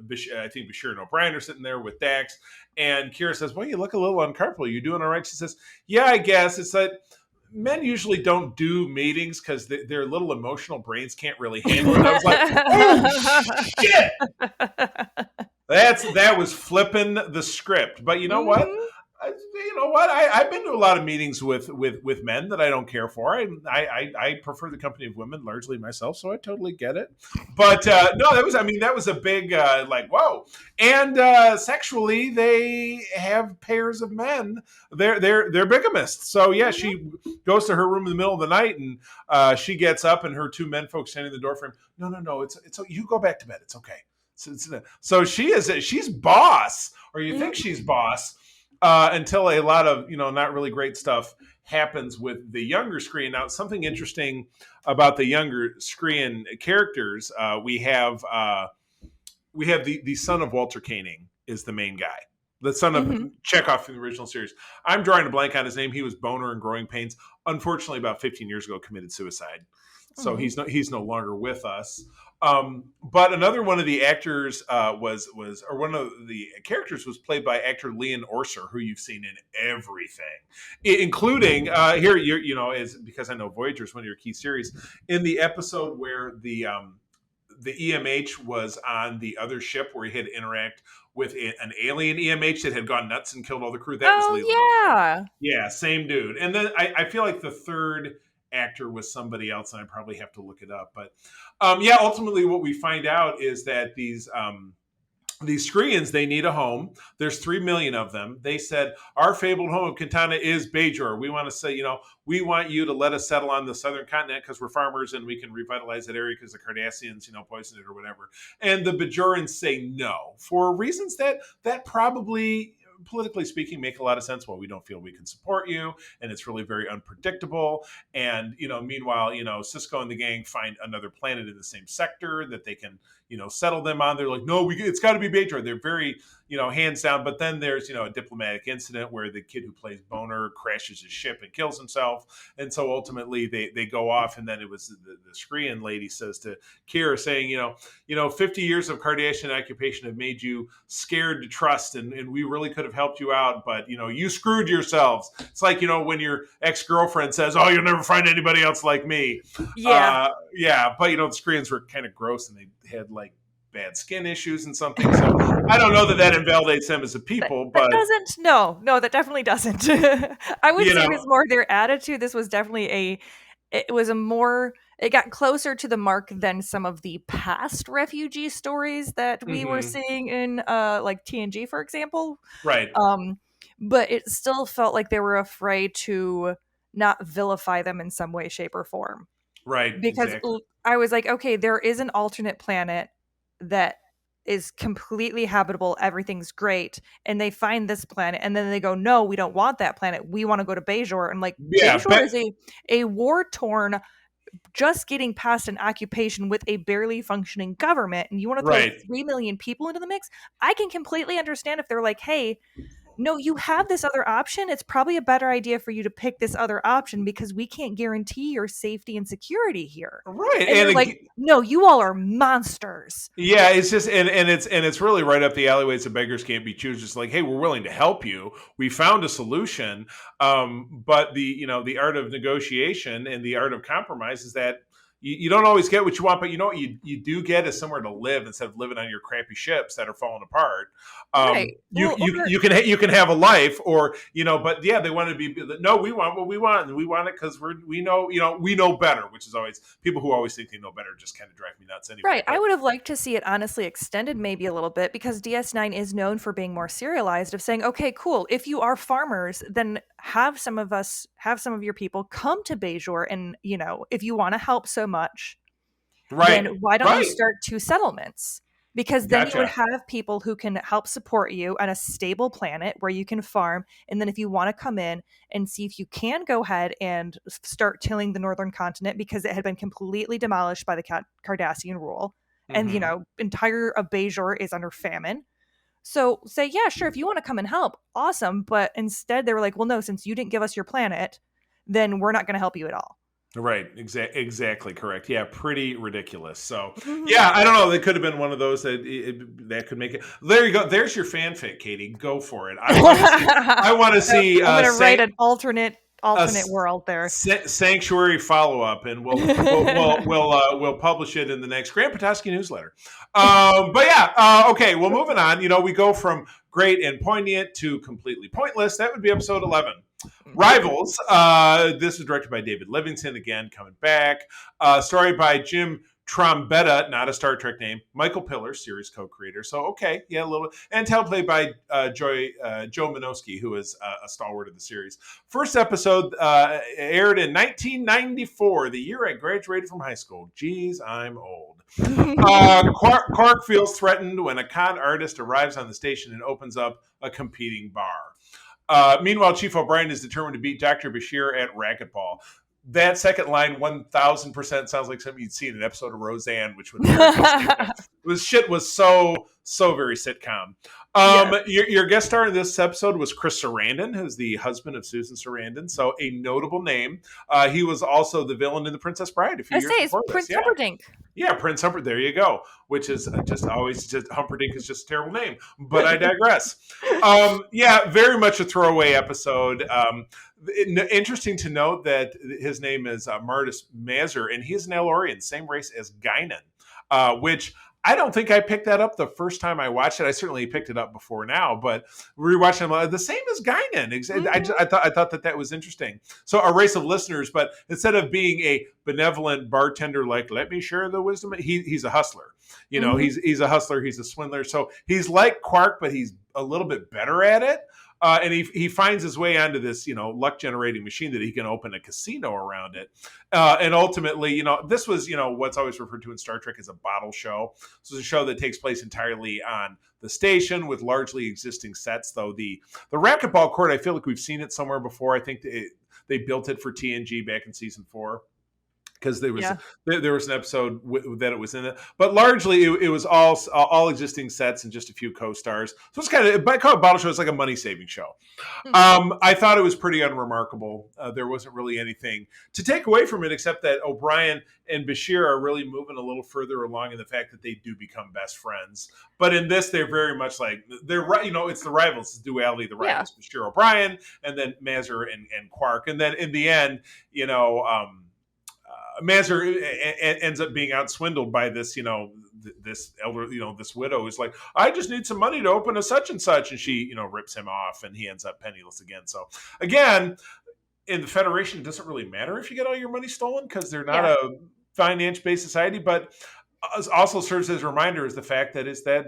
think Bashir and O'Brien are sitting there with Dax, and Kira says, well, you look a little uncomfortable. You doing all right? She says, yeah, I guess. It's that men usually don't do meetings because their little emotional brains can't really handle it. I was like, oh, shit! That was flipping the script. But you know what? I've been to a lot of meetings with men that I don't care for. I prefer the company of women largely myself, so I totally get it. But no, that was a big like, whoa. And sexually, they have pairs of men. They're bigamists. So yeah, she goes to her room in the middle of the night, and she gets up, and her two men folks standing in the door frame. No, it's you go back to bed. It's okay. So she's boss, or you think she's boss. Until a lot of not really great stuff happens with the younger Skrean. Now, something interesting about the younger Skrean characters, we have the son of Walter Koenig is the main guy, the son of Chekhov from the original series. I'm drawing a blank on his name. He was Boner in Growing Pains. Unfortunately, about 15 years ago, committed suicide. So he's no longer with us. But another one of the actors one of the characters was played by actor Leon Orser, who you've seen in everything, including here is because I know Voyager is one of your key series, in the episode where the EMH was on the other ship where he had to interact with an alien EMH that had gone nuts and killed all the crew. That was Leland. Yeah, same dude. And then I feel like the third actor was somebody else, and I probably have to look it up. But ultimately what we find out is that these these Skreans, they need a home. There's 3 million of them. They said, our fabled home of Quintana is Bajor. We want to say, we want you to let us settle on the southern continent because we're farmers and we can revitalize that area because the Cardassians, poisoned it or whatever. And the Bajorans say no for reasons that probably, politically speaking, make a lot of sense. Well, we don't feel we can support you, and it's really very unpredictable. And meanwhile, Sisko and the gang find another planet in the same sector that they can settle them on. They're like, no, it's got to be Bajor. They're very hands down. But then there's a diplomatic incident where the kid who plays Boner crashes his ship and kills himself, and so ultimately they go off. And then it was the Skrean lady says to Kira, saying, 50 years of Kardashian occupation have made you scared to trust, and we really could have helped you out, but you screwed yourselves. It's like when your ex-girlfriend says, oh, you'll never find anybody else like me. Yeah. But the Skreans were kind of gross, and they had like bad skin issues and something. So I don't know that invalidates them as a people, but that definitely doesn't. I would say it was more their attitude. This was definitely it got closer to the mark than some of the past refugee stories that we were seeing in like TNG, for example. Right. But it still felt like they were afraid to not vilify them in some way, shape, or form. Right. Because exactly. I was like, okay, there is an alternate planet that is completely habitable. Everything's great. And they find this planet and then they go, no, we don't want that planet. We want to go to Bajor. And like, Bajor is a war-torn, just getting past an occupation with a barely functioning government. And you want to throw 3 million people into the mix? I can completely understand if they're like, hey, no, you have this other option. It's probably a better idea for you to pick this other option because we can't guarantee your safety and security here. Right. And they're like, no, you all are monsters. Yeah, it's just and it's really right up the alleyways of beggars can't be choosers. Just like, hey, we're willing to help you. We found a solution. But the art of negotiation and the art of compromise is that you don't always get what you want, but what you do get is somewhere to live instead of living on your crappy ships that are falling apart. Right. You can have a life, or but yeah, they want to be. No, we want what we want, and we want it because we know better. Which is always people who always think they know better just kind of drive me nuts anyway. Right. I would have liked to see it honestly extended maybe a little bit because DS9 is known for being more serialized. Of saying, okay, cool. If you are farmers, then have some of your people come to Bajor, and if you want to help so much, then why don't you start 2 settlements? Because then you would have people who can help support you on a stable planet where you can farm. And then if you want to come in and see if you can go ahead and start tilling the northern continent because it had been completely demolished by the Cardassian rule. And, entire of Bajor is under famine. So say, yeah, sure, if you want to come and help, awesome. But instead they were like, well, no, since you didn't give us your planet, then we're not going to help you at all. Right. Exactly correct. Yeah. Pretty ridiculous. So yeah, I don't know. They could have been one of those that could make it. There you go. There's your fanfic, Katie. Go for it. I want to see. I'm going to write an alternate world there. Sanctuary follow up, and we'll publish it in the next Grant Petoskey newsletter. But yeah. Okay. Well, moving on. We go from great and poignant to completely pointless. That would be episode 11. Rivals. This is directed by David Livingston, again coming back. Story by Jim Trombetta, not a Star Trek name. Michael Piller, series co-creator. So okay, yeah, a little. And teleplay by Joe Minowski, who is a stalwart of the series. First episode aired in 1994, the year I graduated from high school. Jeez, I'm old. Quark feels threatened when a con artist arrives on the station and opens up a competing bar. Meanwhile, Chief O'Brien is determined to beat Dr. Bashir at racquetball. That second line, 1,000% sounds like something you'd see in an episode of Roseanne, which would was so very sitcom. Your guest star in this episode was Chris Sarandon, who's the husband of Susan Sarandon, so a notable name. He was also the villain in The Princess Bride a few years before this. Prince Humperdinck. Yeah, Prince Humperdinck. There you go. Which is just Humperdinck is just a terrible name, but I digress. Very much a throwaway episode. Interesting to note that his name is Martis Mazur, and he's an Elorian, same race as Guinan, which I don't think I picked that up the first time I watched it. I certainly picked it up before now, but rewatching them, the same as Guinan. I thought that was interesting. So a race of listeners, but instead of being a benevolent bartender, like, let me share the wisdom, he's a hustler. He's a hustler. He's a swindler. So he's like Quark, but he's a little bit better at it. And he finds his way onto this, luck generating machine that he can open a casino around it. And ultimately, this was, what's always referred to in Star Trek as a bottle show. So it's a show that takes place entirely on the station with largely existing sets, though the racquetball court, I feel like we've seen it somewhere before. I think they built it for TNG back in season 4. Because there was an episode that it was in it, but largely it was all existing sets and just a few co-stars. So it's kind of, I call it bottle show. It's like a money saving show. I thought it was pretty unremarkable. There wasn't really anything to take away from it except that O'Brien and Bashir are really moving a little further along in the fact that they do become best friends. But in this, they're very much like they're it's the rivals, it's the duality of the rivals. Bashir O'Brien and then Mazur and Quark, and then in the end, Mazur ends up being outswindled by this, this elder, this widow is like, I just need some money to open a such and such. And she, rips him off and he ends up penniless again. So again, in the Federation, it doesn't really matter if you get all your money stolen because they're not a finance-based society, but also serves as a reminder is the fact that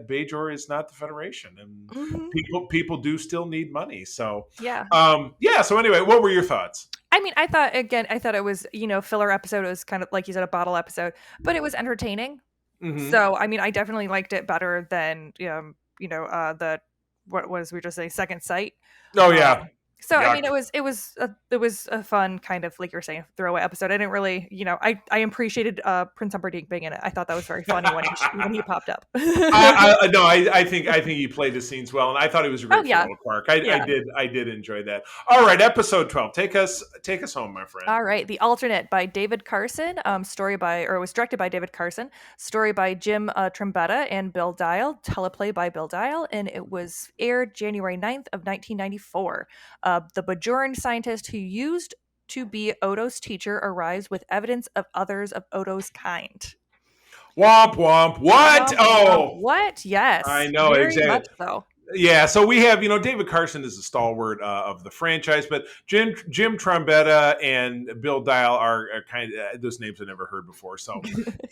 Bajor is not the Federation and people do still need money. So, so anyway, what were your thoughts? I mean, I thought it was, filler episode. It was kind of like you said, a bottle episode, but it was entertaining. So, I mean, I definitely liked it better than, what was we just saying, Second Sight. Oh, yeah. So, I mean, it was a fun kind of, like you're saying, throwaway episode. I didn't really, I appreciated Prince Humperdinck being in it. I thought that was very funny when he popped up. I think he played the scenes well, and I thought he was a great little Quark. I did enjoy that. All right, episode 12. Take us home, my friend. All right, The Alternate by David Carson. It was directed by David Carson. Story by Jim Trombetta and Bill Dial. Teleplay by Bill Dial, and it was aired January 9th of 1994. The Bajoran scientist who used to be Odo's teacher arrives with evidence of others of Odo's kind. Womp womp. What? Womp. What? Yes. I know, very exactly. Much so. Yeah, so we have, David Carson is a stalwart of the franchise, but Jim Trombetta and Bill Dial are kind of, those names I've never heard before. So,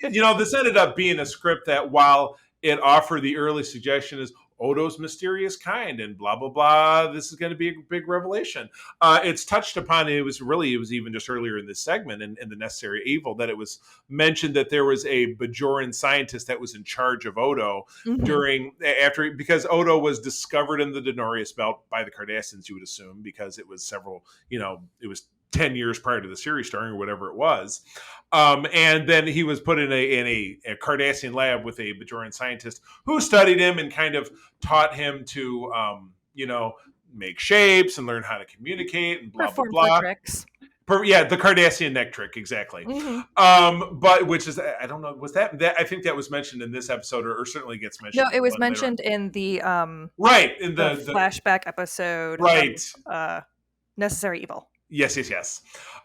this ended up being a script that while it offered the early suggestion is Odo's mysterious kind and blah, blah, blah. This is going to be a big revelation. It's touched upon, it was even just earlier in this segment in The Necessary Evil that it was mentioned that there was a Bajoran scientist that was in charge of Odo because Odo was discovered in the Denorius Belt by the Cardassians, you would assume, because it was it was 10 years prior to the series starting or whatever it was. And then he was put in a Cardassian lab with a Bajoran scientist who studied him and kind of taught him to, make shapes and learn how to communicate and blah, blah, blah. Tricks. The Cardassian neck trick, exactly. But which is, I don't know, was that I think that was mentioned in this episode or certainly gets mentioned. No, it was mentioned in the in the flashback episode. Right. Of, Necessary Evil. Yes.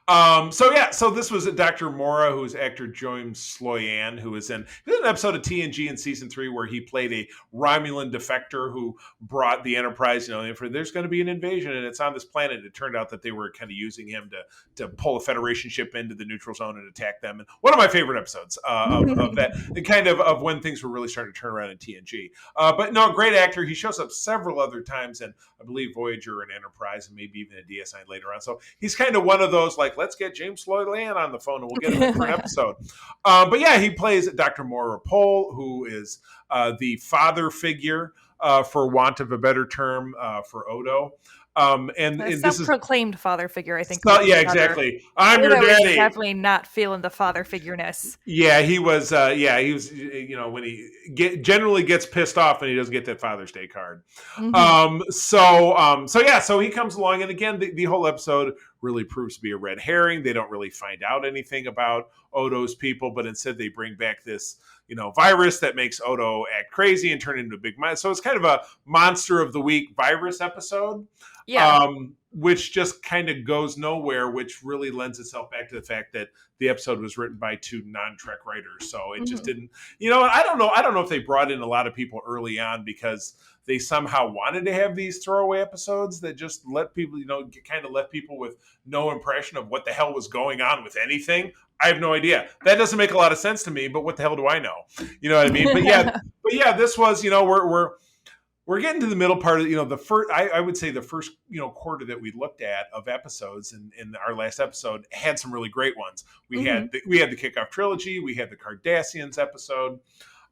So this was Dr. Mora, who is actor James Sloyan, who was in an episode of TNG in season 3 where he played a Romulan defector who brought the Enterprise, there's going to be an invasion and it's on this planet. It turned out that they were kind of using him to pull a Federation ship into the neutral zone and attack them. And one of my favorite episodes of that, kind of when things were really starting to turn around in TNG. But no, great actor. He shows up several other times in, I believe, Voyager and Enterprise and maybe even a DS9 later on. So he's kind of one of those, like, let's get James Sloyan on the phone and we'll get him for an episode. But yeah, he plays Dr. Maura Pole, who is the father figure, for want of a better term, for Odo. And this is proclaimed father figure, I think. Yeah, exactly. I'm your daddy. Definitely not feeling the father figureness. Yeah, he was. He was. When he generally gets pissed off and he doesn't get that Father's Day card. So he comes along, and again, the whole episode really proves to be a red herring. They don't really find out anything about Odo's people, but instead they bring back this virus that makes Odo act crazy and turn into a big monster. So it's kind of a monster of the week virus episode. Yeah. which just kind of goes nowhere, which really lends itself back to the fact that the episode was written by 2 non-Trek writers. So it just didn't, I don't know if they brought in a lot of people early on because they somehow wanted to have these throwaway episodes that just let people, kind of left people with no impression of what the hell was going on with anything. I have no idea. That doesn't make a lot of sense to me, but what the hell do I know? You know what I mean? But yeah, this was, we're getting to the middle part of, the first, I would say the first, quarter that we looked at of episodes in our last episode had some really great ones. We had the kickoff trilogy. We had the Cardassians episode.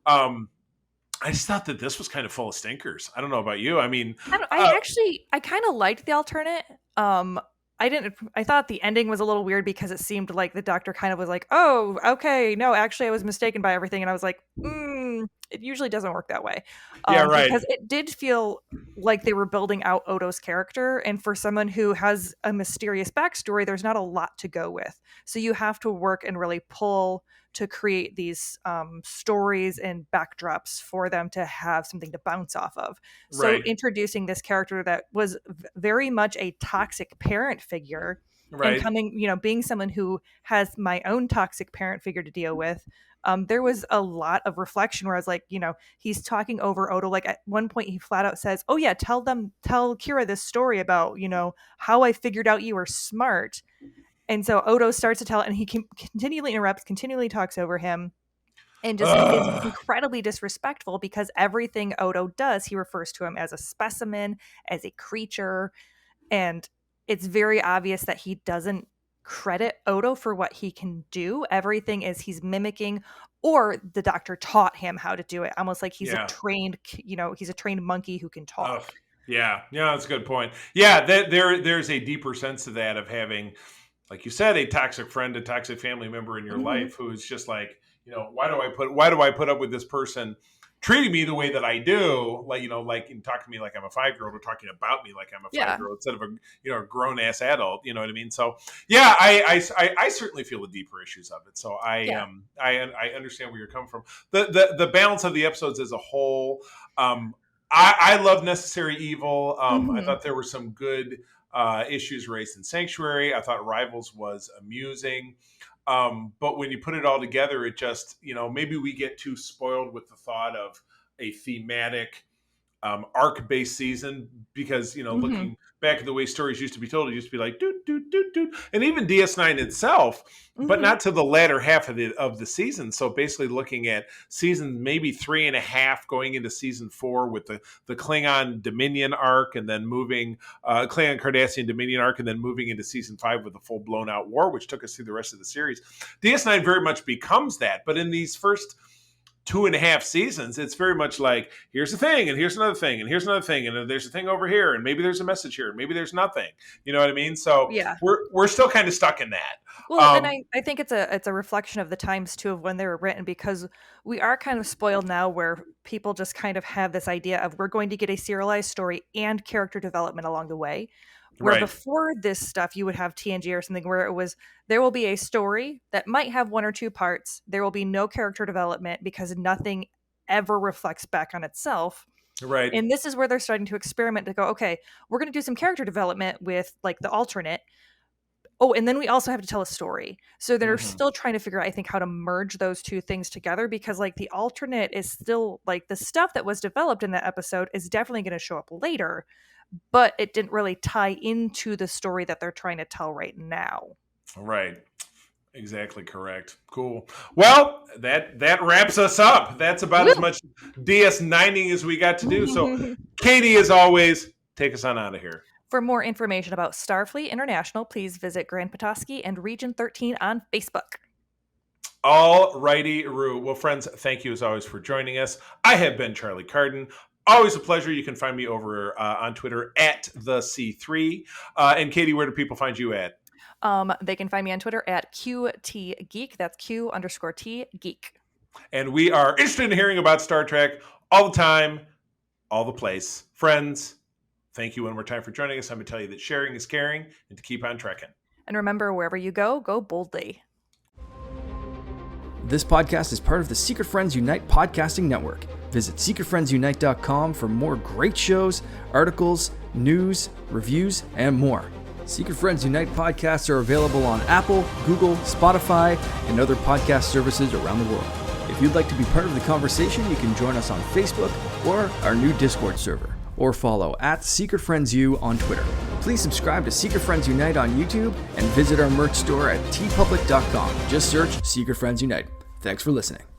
I just thought that this was kind of full of stinkers. I don't know about you. I mean, I kind of liked the alternate. I thought the ending was a little weird because it seemed like the doctor kind of was like, oh, okay, no, actually I was mistaken by everything. And I was like, it usually doesn't work that way. Yeah, right. Because it did feel like they were building out Odo's character. And for someone who has a mysterious backstory, there's not a lot to go with. So you have to work and really pull to create these stories and backdrops for them to have something to bounce off of. So introducing this character that was very much a toxic parent figure, and coming, being someone who has my own toxic parent figure to deal with, there was a lot of reflection where I was like, he's talking over Odo. Like at one point he flat out says, oh yeah, tell Kira this story about, how I figured out you were smart. And so Odo starts to tell it, and he continually interrupts, continually talks over him, and just is incredibly disrespectful because everything Odo does, he refers to him as a specimen, as a creature. And it's very obvious that he doesn't credit Odo for what he can do. Everything is he's mimicking, or the doctor taught him how to do it, almost like he's a trained, he's a trained monkey who can talk. Yeah, that's a good point. Yeah, there's a deeper sense to that of having, like you said, a toxic friend, a toxic family member in your life who is just like, why do I put up with this person treating me the way that I do? Like, talking to me like I'm a 5-year-old, or talking about me like I'm a 5-year-old instead of a grown ass adult. You know what I mean? So yeah, I certainly feel the deeper issues of it. So I understand where you're coming from. The balance of the episodes as a whole, I love Necessary Evil. I thought there were some good issues raised in Sanctuary. I thought Rivals was amusing. But when you put it all together, it just, maybe we get too spoiled with the thought of a thematic arc-based season because, looking back at the way stories used to be told, it used to be like, doot, doot, doot, doot. And even DS9 itself, but not to the latter half of the season. So basically looking at season maybe 3.5 going into season 4 with the Klingon Dominion arc, and then moving Klingon Cardassian Dominion arc, and then moving into season 5 with a full blown out war, which took us through the rest of the series. DS9 very much becomes that. But in these first 2.5 seasons, it's very much like, here's a thing, and here's another thing, and here's another thing, and there's a thing over here, and maybe there's a message here, and maybe there's nothing. You know what I mean? So we're still kind of stuck in that. Well, and I think it's a reflection of the times too, of when they were written, because we are kind of spoiled now where people just kind of have this idea of we're going to get a serialized story and character development along the way. Where before this stuff, you would have TNG or something where it was, there will be a story that might have 1 or 2 parts. There will be no character development because nothing ever reflects back on itself. Right. And this is where they're starting to experiment to go, okay, we're going to do some character development with like the alternate. Oh, and then we also have to tell a story. So they're still trying to figure out, I think, how to merge those two things together, because like the alternate is still like the stuff that was developed in that episode is definitely going to show up later, but it didn't really tie into the story that they're trying to tell right now. Right. Exactly correct. Cool. Well, that wraps us up. That's about as much DS9ing as we got to do. So Katie, as always, take us on out of here. For more information about Starfleet International, please visit Grand Petoskey and Region 13 on Facebook. All righty, Rue. Well, friends, thank you as always for joining us. I have been Charlie Carden. Always a pleasure. You can find me over on Twitter at the C3. And Katie, where do people find you at? They can find me on Twitter at QT Geek. That's Q_T Geek. And we are interested in hearing about Star Trek all the time, all the place. Friends, thank you one more time for joining us. I'm going to tell you that sharing is caring, and to keep on trekking. And remember, wherever you go boldly. This podcast is part of the Secret Friends Unite podcasting network. Visit secretfriendsunite.com for more great shows, articles, news, reviews, and more. Secret Friends Unite podcasts are available on Apple, Google, Spotify, and other podcast services around the world. If you'd like to be part of the conversation, you can join us on Facebook or our new Discord server, or follow @SecretFriendsU on Twitter. Please subscribe to Secret Friends Unite on YouTube and visit our merch store at tpublic.com. Just search Secret Friends Unite. Thanks for listening.